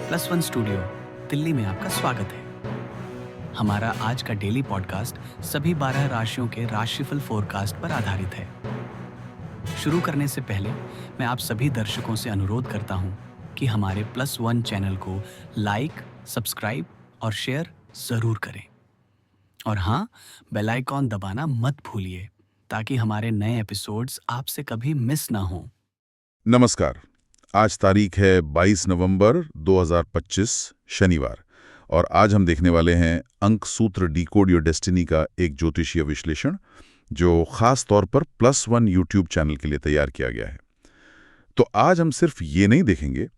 Plus one studio Delhi में आपका स्वागत है। हमारा आज का डेली पॉडकास्ट सभी 12 राशियों के राशिफल फोरकास्ट पर आधारित है। शुरू करने से पहले मैं आप सभी दर्शकों से अनुरोध करता हूं कि हमारे प्लस वन चैनल को लाइक, सब्सक्राइब और शेयर जरूर करें। और हाँ, बेल आइकॉन दबाना मत भूलिए ताकि हमारे नए एपिसोड्स आपसे कभी मिस ना हो। नमस्कार। आज तारीख है 22 नवंबर 2025 शनिवार और आज हम देखने वाले हैं अंक सूत्र डिकोड योर डेस्टिनी का एक ज्योतिषीय विश्लेषण जो खास तौर पर प्लस वन यूट्यूब चैनल के लिए तैयार किया गया है। तो आज हम सिर्फ ये नहीं देखेंगे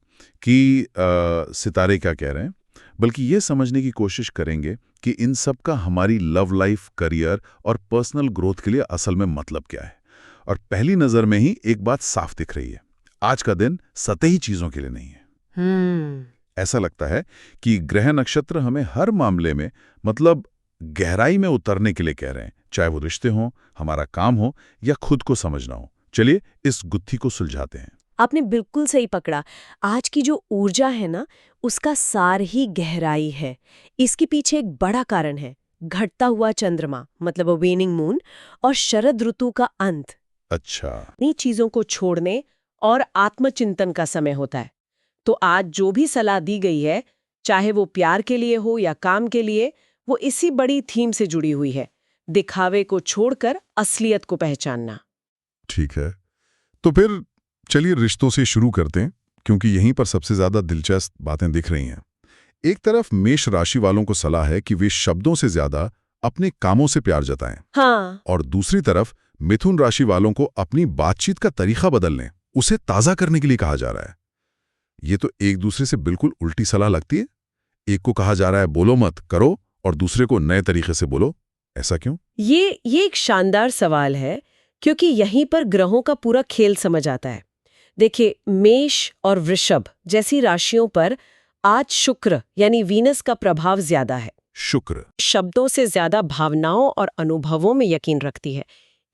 कि सितारे क्या कह रहे हैं, बल्कि ये समझने की कोशिश करेंगे कि इन सब का हमारी लव लाइफ, करियर और पर्सनल ग्रोथ के लिए असल में मतलब क्या है। और पहली नज़र में ही एक बात साफ दिख रही है, आज का दिन सतही चीजों के लिए नहीं है। ऐसा लगता है कि ग्रह नक्षत्र हमें हर मामले में मतलब गहराई में उतरने के लिए कह रहे हैं, चाहे वो रिश्ते हों, हमारा काम हो या खुद को समझना हो। चलिए इस गुत्थी को सुलझाते हैं। आपने बिल्कुल सही पकड़ा। आज की जो ऊर्जा है ना, उसका सार ही गहराई है। इसके पीछे एक बड़ा कारण है, घटता हुआ चंद्रमा मतलब वेनिंग मून और शरद ऋतु का अंत। अच्छा, इन्हीं चीजों को छोड़ने और आत्मचिंतन का समय होता है। तो आज जो भी सलाह दी गई है, चाहे वो प्यार के लिए हो या काम के लिए, वो इसी बड़ी थीम से जुड़ी हुई है, दिखावे को छोड़कर असलियत को पहचानना। ठीक है, तो फिर चलिए रिश्तों से शुरू करते हैं, क्योंकि यहीं पर सबसे ज्यादा दिलचस्प बातें दिख रही हैं। एक तरफ मेष राशि वालों को सलाह है कि वे शब्दों से ज्यादा अपने कामों से प्यार जताएं। हाँ, और दूसरी तरफ मिथुन राशि वालों को अपनी बातचीत का तरीका बदलने, उसे ताजा करने के लिए कहा जा रहा है। ये तो एक दूसरे से बिल्कुल उल्टी सलाह लगती है। एक को कहा जा रहा है बोलो मत, करो, और दूसरे को नए तरीके से बोलो। ऐसा क्यों? ये एक शानदार सवाल है, क्योंकि यहीं पर ग्रहों का पूरा खेल समझ आता है। देखिए, मेष और वृषभ जैसी राशियों पर आज शुक्र यानी वीनस का प्रभाव ज्यादा है। शुक्र शब्दों से ज्यादा भावनाओं और अनुभवों में यकीन रखती है।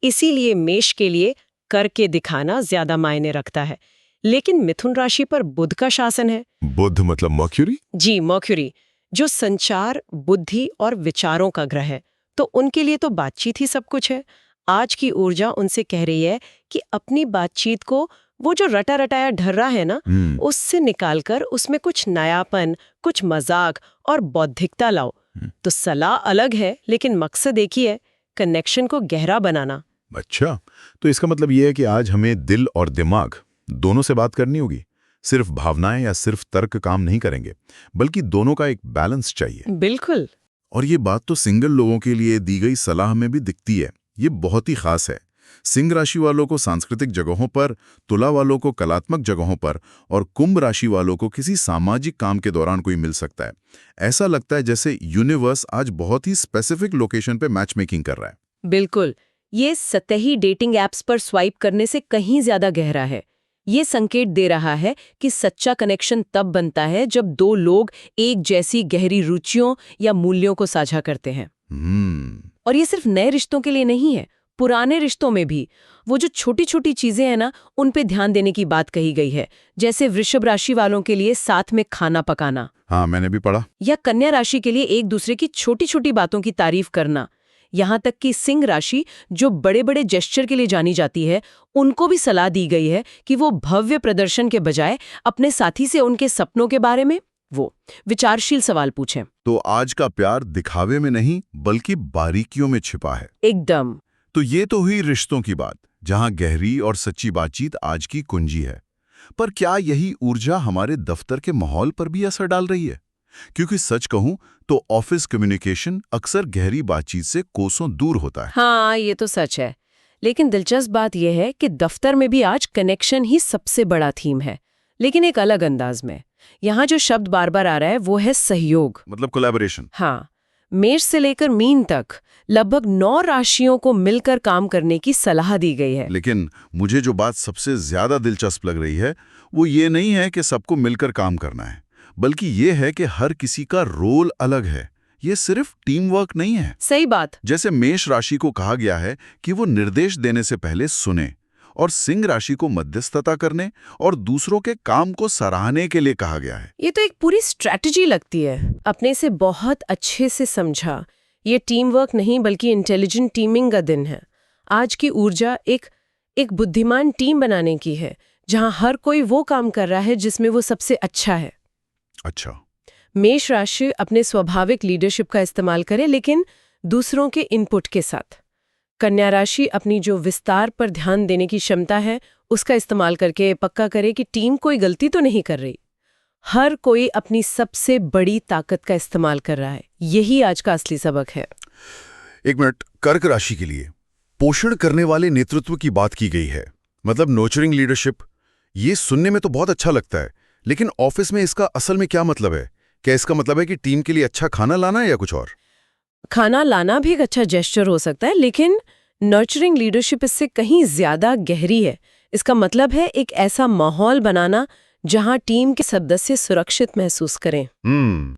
इसीलिए मेष के लिए करके दिखाना ज्यादा मायने रखता है। लेकिन मिथुन राशि पर बुध का शासन है। बुध मतलब मर्क्यूरी? जी, मर्क्यूरी, जो संचार, बुद्धि और विचारों का ग्रह है। तो उनके लिए तो बातचीत ही सब कुछ है। आज की ऊर्जा उनसे कह रही है कि अपनी बातचीत को, वो जो रटा रटाया ढर्रा है ना, उससे निकालकर उसमें कुछ नयापन, कुछ मजाक और बौद्धिकता लाओ। तो सलाह अलग है, लेकिन मकसद एक ही है, कनेक्शन को गहरा बनाना। अच्छा, तो इसका मतलब यह है कि आज हमें दिल और दिमाग दोनों से बात करनी होगी। सिर्फ भावनाएं या सिर्फ तर्क काम नहीं करेंगे, बल्कि दोनों का एक बैलेंस चाहिए। बिल्कुल। और ये बात तो सिंगल लोगों के लिए दी गई सलाह में भी दिखती है। ये बहुत ही खास है। सिंह राशि वालों को सांस्कृतिक जगहों पर, तुला वालों को कलात्मक जगहों पर और कुंभ राशि वालों को किसी सामाजिक काम के दौरान कोई मिल सकता है। ऐसा लगता है जैसे यूनिवर्स आज बहुत ही स्पेसिफिक लोकेशन पे मैच मेकिंग कर रहा है। बिल्कुल, ये सतही डेटिंग एप्स पर स्वाइप करने से कहीं ज्यादा गहरा है। ये संकेत दे रहा है कि सच्चा कनेक्शन तब बनता है जब दो लोग एक जैसी गहरी रुचियों या मूल्यों को साझा करते हैं। और ये सिर्फ नए रिश्तों के लिए नहीं है, पुराने रिश्तों में भी वो जो छोटी छोटी चीजें हैं ना, उन पे ध्यान देने की बात कही गई है। जैसे वृषभ राशि वालों के लिए साथ में खाना पकाना। हाँ, मैंने भी पढ़ा। या कन्या राशि के लिए एक दूसरे की छोटी छोटी बातों की तारीफ करना। यहाँ तक कि सिंह राशि, जो बड़े बड़े जेस्चर के लिए जानी जाती है, उनको भी सलाह दी गई है कि वो भव्य प्रदर्शन के बजाय अपने साथी से उनके सपनों के बारे में वो विचारशील सवाल पूछें। तो आज का प्यार दिखावे में नहीं, बल्कि बारीकियों में छिपा है। एकदम। तो ये तो हुई रिश्तों की बात, जहां गहरी और सच्ची बातचीत आज की कुंजी है। पर क्या यही ऊर्जा हमारे दफ्तर के माहौल पर भी असर डाल रही है? क्योंकि सच कहूं तो ऑफिस कम्युनिकेशन अक्सर गहरी बातचीत से कोसों दूर होता है। हाँ, ये तो सच है। लेकिन दिलचस्प बात यह है कि दफ्तर में भी आज कनेक्शन ही सबसे बड़ा थीम है, लेकिन एक अलग अंदाज में। यहाँ जो शब्द बार बार आ रहा है वो है सहयोग, मतलब कोलैबोरेशन। हाँ, मेष से लेकर मीन तक लगभग 9 राशियों को मिलकर काम करने की सलाह दी गई है। लेकिन मुझे जो बात सबसे ज्यादा दिलचस्प लग रही है वो ये नहीं है कि सबको मिलकर काम करना है, बल्कि ये है कि हर किसी का रोल अलग है। ये सिर्फ टीम वर्क नहीं है। सही बात। जैसे मेष राशि को कहा गया है कि वो निर्देश देने से पहले सुने और सिंह राशि को मध्यस्थता करने और दूसरों के काम को सराहने के लिए कहा गया है। ये तो एक पूरी स्ट्रैटेजी लगती है। अपने से बहुत अच्छे से समझा। ये टीम वर्क नहीं बल्कि इंटेलिजेंट टीमिंग का दिन है। आज की ऊर्जा एक बुद्धिमान टीम बनाने की है, जहां हर कोई वो काम कर रहा है जिसमें वो सबसे अच्छा है। अच्छा। मेष राशि अपने स्वाभाविक लीडरशिप का इस्तेमाल करे, लेकिन दूसरों के इनपुट के साथ। कन्या राशि अपनी जो विस्तार पर ध्यान देने की क्षमता है उसका इस्तेमाल करके पक्का करे कि टीम कोई गलती तो नहीं कर रही। हर कोई अपनी सबसे बड़ी ताकत का इस्तेमाल कर रहा है। यही आज का असली सबक है। एक मिनट, कर्क राशि के लिए पोषण करने वाले नेतृत्व की बात की गई है, मतलब नर्चरिंग लीडरशिप। ये सुनने में तो बहुत अच्छा लगता है, लेकिन ऑफिस में इसका असल में क्या मतलब है? क्या इसका मतलब है कि टीम के लिए अच्छा खाना लाना है या कुछ और? खाना लाना भी एक अच्छा जेस्चर हो सकता है, लेकिन नर्चरिंग लीडरशिप इससे कहीं ज्यादा गहरी है। इसका मतलब है एक ऐसा माहौल बनाना जहां टीम के सदस्य सुरक्षित महसूस करें,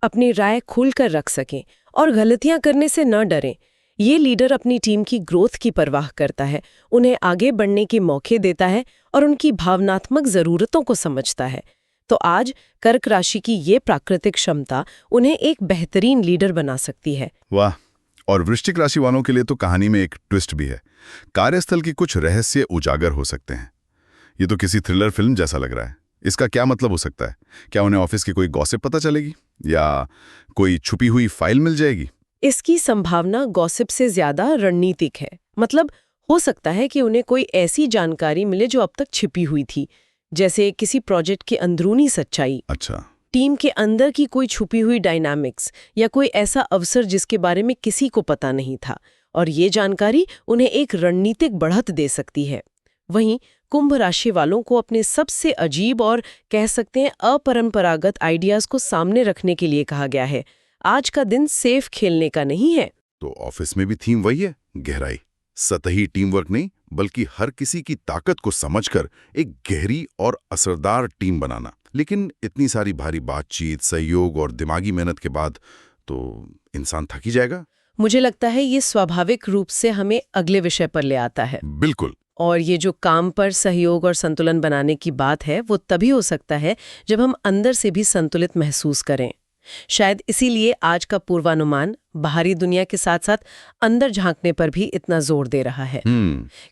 अपनी राय खुलकर रख सकें और गलतियां करने से न डरें। ये लीडर अपनी टीम की ग्रोथ की परवाह करता है, उन्हें आगे बढ़ने के मौके देता है और उनकी भावनात्मक जरूरतों को समझता है। तो आज कर्क राशि की ये प्राकृतिक क्षमता उन्हें एक बेहतरीन लीडर बना सकती है। वाह। और वृश्चिक राशि वालों के लिए तो कहानी में एक ट्विस्ट भी है। कार्यस्थल की कुछ रहस्य उजागर हो सकते हैं। ये तो किसी थ्रिलर फिल्म जैसा लग रहा है। इसका क्या मतलब हो सकता है? क्या उन्हें ऑफिस की कोई गॉसिप पता चलेगी या कोई छुपी हुई फाइल मिल जाएगी? इसकी संभावना गॉसिप से ज्यादा रणनीतिक है। मतलब हो सकता है कि उन्हें कोई ऐसी जानकारी मिले जो अब तक छिपी हुई थी, जैसे किसी प्रोजेक्ट की अंदरूनी सच्चाई। अच्छा। टीम के अंदर की कोई छुपी हुई डायनामिक्स या कोई ऐसा अवसर जिसके बारे में किसी को पता नहीं था, और ये जानकारी उन्हें एक रणनीतिक बढ़त दे सकती है। वहीं कुंभ राशि वालों को अपने सबसे अजीब और कह सकते हैं अपरंपरागत आइडियाज को सामने रखने के लिए कहा गया है। आज का दिन सेफ खेलने का नहीं है। तो ऑफिस में भी थीम वही है, गहराई। सतही टीम वर्क नहीं, बल्कि हर किसी की ताकत को समझकर एक गहरी और असरदार टीम बनाना। लेकिन इतनी सारी भारी बातचीत, सहयोग और दिमागी मेहनत के बाद तो इंसान थक ही जाएगा। मुझे लगता है ये स्वाभाविक रूप से हमें अगले विषय पर ले आता है। बिल्कुल। और ये जो काम पर सहयोग और संतुलन बनाने की बात है, वो तभी हो सकता है जब हम अंदर से भी संतुलित महसूस करें। शायद इसीलिए आज का पूर्वानुमान बाहरी दुनिया के साथ साथ अंदर झांकने पर भी इतना जोर दे रहा है।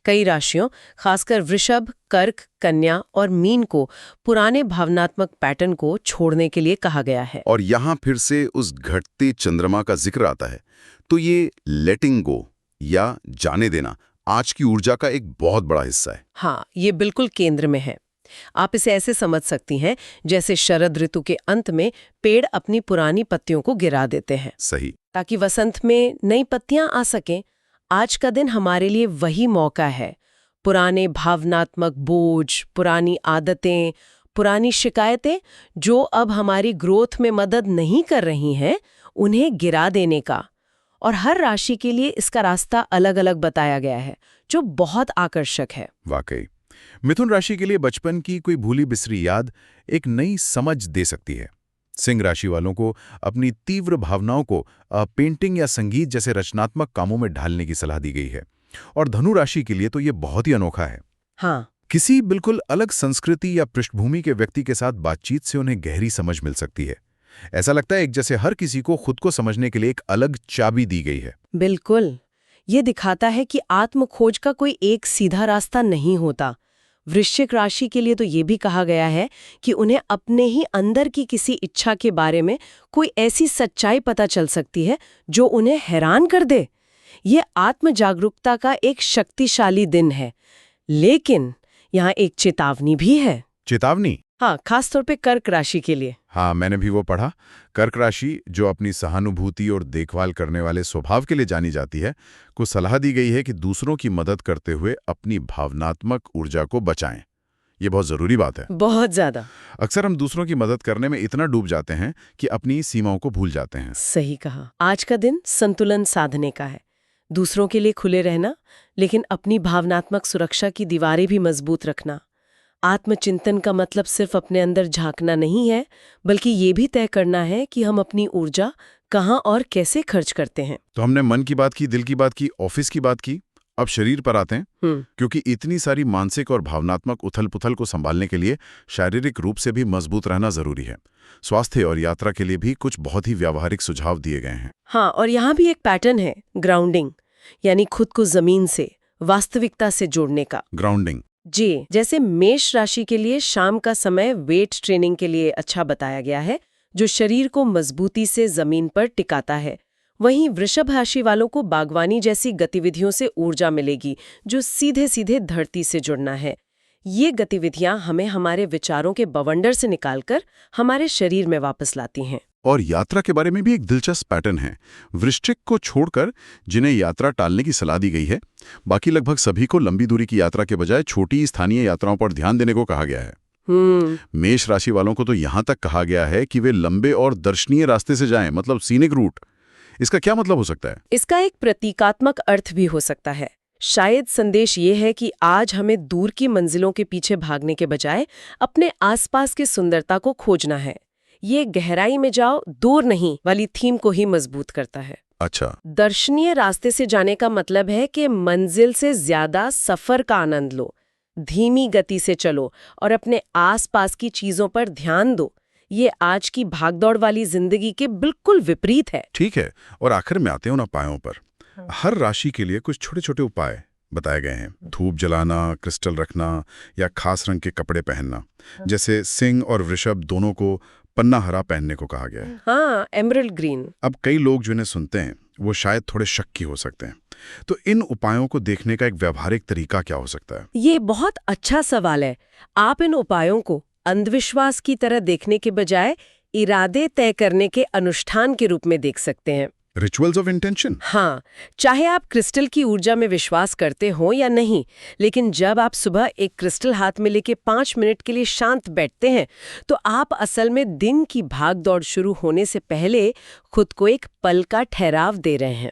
कई राशियों, खासकर वृषभ, कर्क, कन्या और मीन को पुराने भावनात्मक पैटर्न को छोड़ने के लिए कहा गया है। और यहाँ फिर से उस घटते चंद्रमा का जिक्र आता है। तो ये लेटिंग गो या जाने देना आज की ऊर्जा का एक बहुत बड़ा हिस्सा है। हाँ, ये बिल्कुल केंद्र में है। आप इसे ऐसे समझ सकती हैं जैसे शरद ऋतु के अंत में पेड़ अपनी पुरानी पत्तियों को गिरा देते हैं, सही, ताकि वसंत में नई पत्तियां आ सकें। आज का दिन हमारे लिए वही मौका है। पुराने भावनात्मक बोझ, पुरानी आदतें, पुरानी शिकायतें जो अब हमारी ग्रोथ में मदद नहीं कर रही हैं, उन्हें गिरा देने का। और हर राशि के लिए इसका रास्ता अलग अलग बताया गया है, जो बहुत आकर्षक है। वाकई। मिथुन राशि के लिए बचपन की कोई भूली बिसरी याद एक नई समझ दे सकती है। सिंह राशि वालों को अपनी तीव्र भावनाओं को पेंटिंग या संगीत जैसे रचनात्मक कामों में ढालने की सलाह दी गई है। और धनु राशि के लिए तो ये बहुत ही अनोखा है। हाँ, किसी बिल्कुल अलग संस्कृति या पृष्ठभूमि के व्यक्ति के साथ बातचीत से उन्हें गहरी समझ मिल सकती है। ऐसा लगता है एक जैसे हर किसी को खुद को समझने के लिए एक अलग चाबी दी गई है। बिल्कुल। ये दिखाता है कि आत्म खोज का कोई एक सीधा रास्ता नहीं होता। वृश्चिक राशि के लिए तो ये भी कहा गया है कि उन्हें अपने ही अंदर की किसी इच्छा के बारे में कोई ऐसी सच्चाई पता चल सकती है जो उन्हें हैरान कर दे। ये आत्म जागरूकता का एक शक्तिशाली दिन है। लेकिन यहाँ एक चेतावनी भी है। चेतावनी? हाँ, खासतौर पे कर्क राशि के लिए। हाँ, मैंने भी वो पढ़ा। कर्क राशि, जो अपनी सहानुभूति और देखभाल करने वाले स्वभाव के लिए जानी जाती है, को सलाह दी गई है कि दूसरों की मदद करते हुए अपनी भावनात्मक ऊर्जा को बचाएं। ये बहुत जरूरी बात है। बहुत ज्यादा। अक्सर हम दूसरों की मदद करने में इतना डूब जाते हैं कि अपनी सीमाओं को भूल जाते हैं। सही कहा। आज का दिन संतुलन साधने का है। दूसरों के लिए खुले रहना, लेकिन अपनी भावनात्मक सुरक्षा की दीवारें भी मजबूत रखना। आत्मचिंतन का मतलब सिर्फ अपने अंदर झांकना नहीं है, बल्कि ये भी तय करना है कि हम अपनी ऊर्जा कहाँ और कैसे खर्च करते हैं। तो हमने मन की बात की, दिल की बात की, ऑफिस की बात की। अब शरीर पर आते हैं, क्योंकि इतनी सारी मानसिक और भावनात्मक उथल-पुथल को संभालने के लिए शारीरिक रूप से भी मजबूत रहना जरूरी है। स्वास्थ्य और यात्रा के लिए भी कुछ बहुत ही व्यावहारिक सुझाव दिए गए हैं। हाँ, और यहाँ भी एक पैटर्न है, ग्राउंडिंग, यानी खुद को जमीन से, वास्तविकता से जोड़ने का। ग्राउंडिंग जी, जैसे मेष राशि के लिए शाम का समय वेट ट्रेनिंग के लिए अच्छा बताया गया है, जो शरीर को मजबूती से जमीन पर टिकाता है। वहीं वृषभ राशि वालों को बागवानी जैसी गतिविधियों से ऊर्जा मिलेगी, जो सीधे सीधे धरती से जुड़ना है। ये गतिविधियां हमें हमारे विचारों के बवंडर से निकालकर हमारे शरीर में वापस लाती हैं। और यात्रा के बारे में भी एक दिलचस्प पैटर्न है। वृश्चिक को छोड़कर जिन्हें यात्रा टालने की सलाह दी गई है, बाकी लगभग सभी को लंबी दूरी की यात्रा के बजाय छोटी स्थानीय यात्राओं पर ध्यान देने को कहा गया है। मेष राशि वालों को तो यहां तक कहा गया है कि वे लंबे और दर्शनीय रास्ते से जाएं, मतलब सीनिक रूट। इसका क्या मतलब हो सकता है? इसका एक प्रतीकात्मक अर्थ भी हो सकता है। शायद संदेश ये है कि आज हमें दूर की मंजिलों के पीछे भागने के बजाय अपने आसपास की सुंदरता को खोजना है। ये गहराई में जाओ, दूर नहीं वाली थीम को ही मजबूत करता है। अच्छा, दर्शनीय रास्ते से जाने का मतलब है कि मंजिल से ज्यादा सफर का आनंद लो, धीमी गति से चलो और अपने आसपास की चीजों पर ध्यान दो। ये आज की भागदौड़ वाली जिंदगी के बिल्कुल विपरीत है। ठीक है। और आखिर में आते हैं उन उपायों पर। हर राशि के लिए कुछ छोटे छोटे उपाय बताए गए हैं। धूप जलाना, क्रिस्टल रखना या खास रंग के कपड़े पहनना। जैसे सिंह और वृषभ दोनों को पन्ना हरा पहनने को कहा गया है। हाँ, एमरल्ड ग्रीन। अब कई लोग जिन्हें सुनते हैं वो शायद थोड़े शक्की हो सकते हैं, तो इन उपायों को देखने का एक व्यावहारिक तरीका क्या हो सकता है? ये बहुत अच्छा सवाल है। आप इन उपायों को अंधविश्वास की तरह देखने के बजाय इरादे तय करने के अनुष्ठान के रूप में देख सकते हैं। Rituals of intention. हाँ, चाहे आप क्रिस्टल की ऊर्जा में विश्वास करते हो या नहीं, लेकिन जब आप सुबह एक क्रिस्टल हाथ में लेके 5 मिनट के लिए शांत बैठते हैं, तो आप असल में दिन की भागदौड़ शुरू होने से पहले खुद को एक पल का ठहराव दे रहे हैं।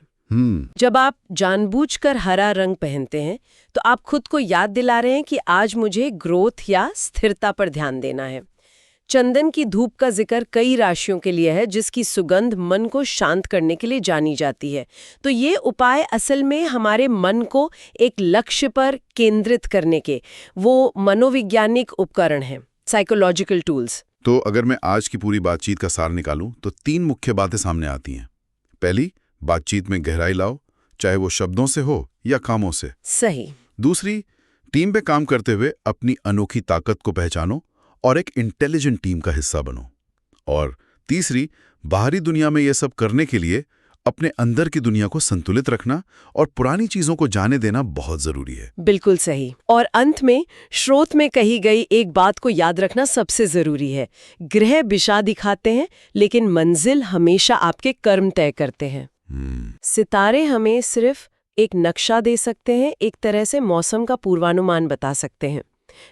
जब आप जानबूझकर हरा रंग पहनते हैं, तो आप खुद को याद दिला रहे हैं कि आज मुझे ग्रोथ या स्थिरता पर ध्यान देना है। चंदन की धूप का जिक्र कई राशियों के लिए है, जिसकी सुगंध मन को शांत करने के लिए जानी जाती है। तो ये उपाय असल में हमारे मन को एक लक्ष्य पर केंद्रित करने के वो मनोवैज्ञानिक उपकरण हैं, साइकोलॉजिकल टूल्स। तो अगर मैं आज की पूरी बातचीत का सार निकालूं तो 3 मुख्य बातें सामने आती हैं। पहली, बातचीत में गहराई लाओ, चाहे वो शब्दों से हो या कामों से। सही। दूसरी, टीम पे काम करते हुए अपनी अनोखी ताकत को पहचानो और एक इंटेलिजेंट टीम का हिस्सा बनो। और तीसरी, बाहरी दुनिया में ये सब करने के लिए अपने अंदर की दुनिया को संतुलित रखना और पुरानी चीजों को जाने देना बहुत जरूरी है। बिल्कुल सही। और अंत में स्रोत में कही गई एक बात को याद रखना सबसे जरूरी है। ग्रह दिशा दिखाते हैं, लेकिन मंजिल हमेशा आपके कर्म तय करते हैं। सितारे हमें सिर्फ एक नक्शा दे सकते हैं, एक तरह से मौसम का पूर्वानुमान बता सकते हैं,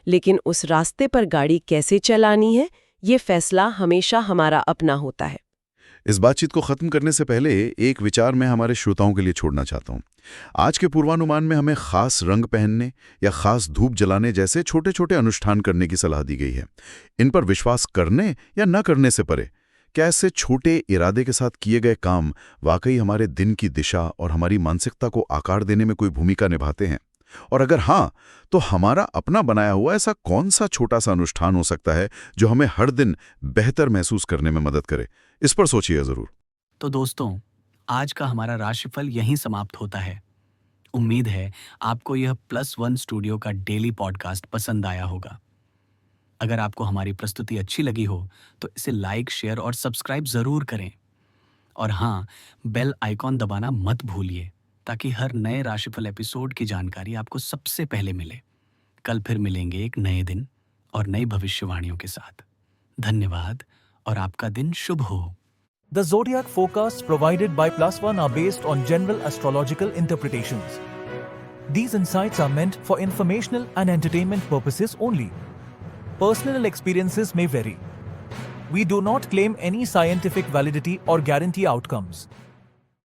लेकिन उस रास्ते पर गाड़ी कैसे चलानी है, ये फैसला हमेशा हमारा अपना होता है। इस बातचीत को खत्म करने से पहले एक विचार मैं हमारे श्रोताओं के लिए छोड़ना चाहता हूँ। आज के पूर्वानुमान में हमें खास रंग पहनने या खास धूप जलाने जैसे छोटे छोटे अनुष्ठान करने की सलाह दी गई है। इन पर विश्वास करने या न करने से परे, क्या ऐसे छोटे इरादे के साथ किए गए काम वाकई हमारे दिन की दिशा और हमारी मानसिकता को आकार देने में कोई भूमिका निभाते हैं? और अगर हाँ, तो हमारा अपना बनाया हुआ ऐसा कौन सा छोटा सा अनुष्ठान हो सकता है जो हमें हर दिन बेहतर महसूस करने में मदद करे? इस पर सोचिए जरूर। तो दोस्तों, आज का हमारा राशिफल यहीं समाप्त होता है। उम्मीद है आपको यह +1 स्टूडियो का डेली पॉडकास्ट पसंद आया होगा। अगर आपको हमारी प्रस्तुति अच्छी लगी हो तो इसे लाइक, शेयर और सब्सक्राइब जरूर करें। और हाँ, बेल आइकॉन दबाना मत भूलिए, ताकि हर नए राशिफल एपिसोड की जानकारी आपको सबसे पहले मिले। कल फिर मिलेंगे एक नए दिन और नई भविष्यवाणियों के साथ। धन्यवाद और आपका दिन शुभ हो। The zodiac forecasts provided by +1 are based on general astrological interpretations. These insights are meant for informational and entertainment purposes only. Personal experiences may vary. We do not claim any scientific validity or guarantee outcomes.